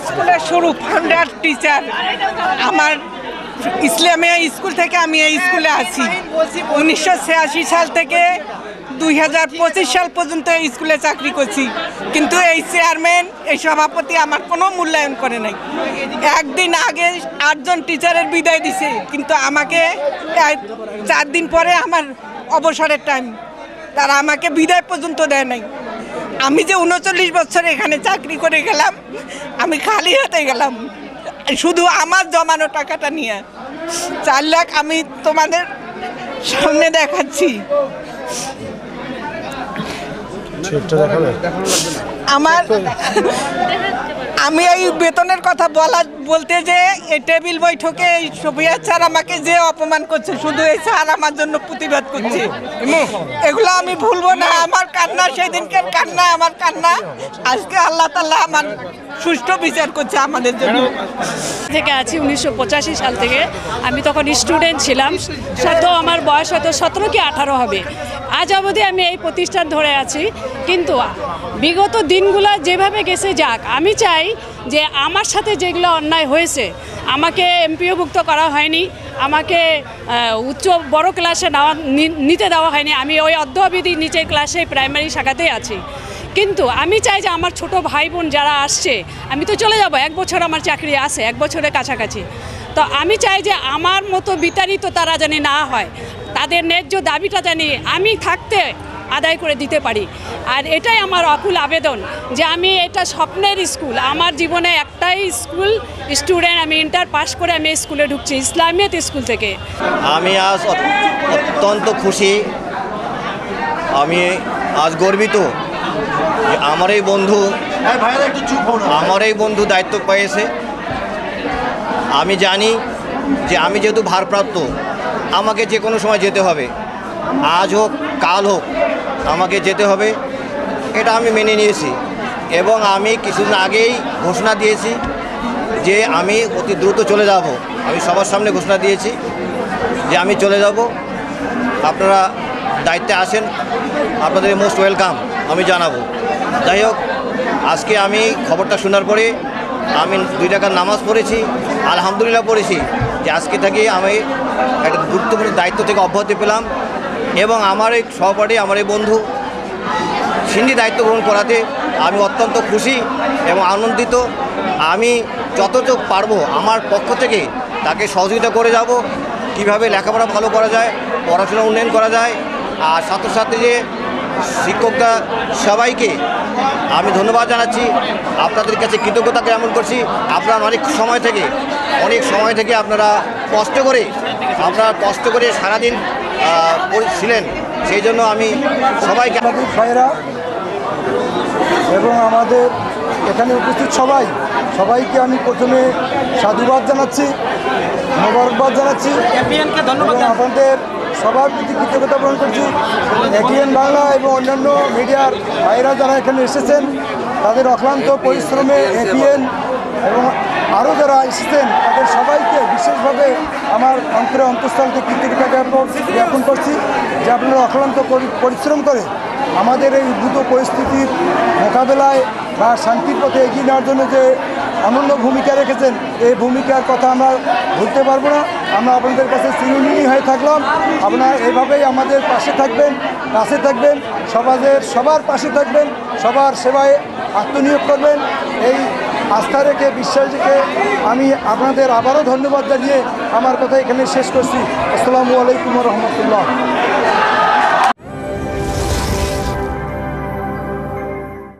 স্কুলের শুরু founder teacher. আমার ইসলামিয়া স্কুল থেকে আমি এই স্কুলে আছি 1986 সাল থেকে 2025 সাল পর্যন্ত এই স্কুলে চাকরি করছি, কিন্তু এই চেয়ারম্যান এই সভাপতি আমার কোনো মূল্যায়ন করে নাই। একদিন আগে 8 জন টিচারের বিদায় দিছে, কিন্তু আমাকে 4 দিন পরে আমার অবসরের টাইম, তারা আমাকে বিদায় পর্যন্ত দেয় নাই। আমি যে 39 বছর এখানে চাকরি করে গেলাম, আমি খালি হাতে গেলাম শুধু আমার জমানো টাকাটা নিয়ে। 4 লাখ আমি তোমাদের সামনে দেখাচ্ছি। আমি এই বেতনের কথা বলতে যে এই টেবিল বৈঠকে এই শফিয়া স্যার আমাকে যে অপমান করছে, শুধু এই স্যার আমার জন্য প্রতিবাদ করছে, এগুলো আমি ভুলবো না। আমার কান্না সেই দিনকার কান্না, আমার কান্না আজকে আল্লাহ তাআলা আমার সুষ্ঠু বিচার করছে আমাদের জন্য। থেকে আছি 1985 সাল থেকে, আমি তখন স্টুডেন্ট ছিলাম, হয়তো আমার বয়স হয়তো 17 কি 18 হবে। আজ অবধি আমি এই প্রতিষ্ঠান ধরে আছি, কিন্তু বিগত দিনগুলো যেভাবে গেছে যাক। আমি চাই যে আমার সাথে যেগুলো অন্যায় হয়েছে, আমাকে এমপিওভুক্ত করা হয়নি, আমাকে উচ্চ বড় ক্লাসে নিতে দেওয়া হয়নি, আমি ওই অর্ধবিধি নিচের ক্লাসে প্রাইমারি শাখাতেই আছি। কিন্তু আমি চাই যে আমার ছোট ভাই বোন যারা আসছে, আমি তো চলে যাব, 1 বছর আমার চাকরি আছে, 1 বছরের কাছাকাছি। তো আমি চাই যে আমার মতো বিতাড়িত তারা জানি না হয়, তাদের ন্যায্য দাবিটা জানি আমি থাকতে আদায় করে দিতে পারি। আর এটাই আমার অকুল আবেদন যে আমি এটা স্বপ্নের স্কুল, আমার জীবনে একটাই স্কুল স্টুডেন্ট, আমি ইন্টার পাস করে আমি স্কুলে ঢুকছি ইসলামিয়াত স্কুল থেকে। আমি আজ অত্যন্ত খুশি, আমি আজ গর্বিত যে আমার এই বন্ধু দায়িত্ব পেয়েছে। আমি জানি যে আমি যেহেতু ভারপ্রাপ্ত, আমাকে যে কোনো সময় যেতে হবে, আজ হোক কাল হোক আমাকে যেতে হবে, এটা আমি মেনে নিয়েছি। এবং আমি কিছুদিন আগেই ঘোষণা দিয়েছি যে আমি অতি দ্রুত চলে যাব। আমি সবার সামনে ঘোষণা দিয়েছি যে আমি চলে যাব, আপনারা দায়িত্বে আসেন, আপনাদের মোস্ট ওয়েলকাম আমি জানাবো। যাই হোক, আজকে আমি খবরটা শোনার পরে আমি 2 টাকার নামাজ পড়েছি, আলহামদুলিল্লাহ পড়েছি যে আজকে থেকে আমি একটা গুরুত্বপূর্ণ দায়িত্ব থেকে অব্যাহতি পেলাম। এবং আমার এই সহপাঠী, আমার এই বন্ধু সিন্ধি দায়িত্ব গ্রহণ করাতে আমি অত্যন্ত খুশি এবং আনন্দিত। আমি যতটুকু পারবো আমার পক্ষ থেকে তাকে সহযোগিতা করে যাব, কিভাবে লেখাপড়া ভালো করা যায়, পড়াশোনা উন্নয়ন করা যায়। আর ছাত্রছাত্রী যে শিক্ষকরা সবাইকে আমি ধন্যবাদ জানাচ্ছি, আপনাদের কাছে কৃতজ্ঞতা জ্ঞাপন করছি। আপনারা অনেক সময় থেকে আপনারা কষ্ট করে সারাদিন ছিলেন, সেই জন্য আমি সবাইকে ভাইরা এবং আমাদের এখানে উপস্থিত সবাইকে আমি প্রথমে সাধুবাদ জানাচ্ছি, মোবারকবাদ জানাচ্ছি এবং আপনাদের সবার প্রতি কৃতজ্ঞতা প্রদান করছি। এটিএন বাংলা এবং অন্যান্য মিডিয়ার ভাইরা যারা এখানে এসেছেন, তাদের অক্লান্ত পরিশ্রমে এটিএন এবং আরও যারা এসেছেন তাদের সবাইকে বিশেষভাবে আমার অন্তঃস্থল থেকে কৃতজ্ঞতা জ্ঞাপন করছি যে আপনারা অক্লান্ত পরিশ্রম করে আমাদের এই দ্রুত পরিস্থিতির মোকাবেলায় বা শান্তির পথে এগিয়ে নেওয়ার জন্য যে অনন্য ভূমিকা রেখেছেন, এই ভূমিকার কথা আমরা ভুলতে পারবো না। আমরা আপনাদের কাছে চিরঋণী হয়ে থাকলাম। আপনারা এভাবেই আমাদের পাশে থাকবেন, সবার পাশে থাকবেন, সবার সেবায় আত্মনিয়োগ করবেন। এই আস্থা রেখে, বিশ্বাস রেখে আমি আপনাদের আবারও ধন্যবাদ জানিয়ে আমার কথা এখানে শেষ করছি। আসসালামু আলাইকুম ওয়া রাহমাতুল্লাহ।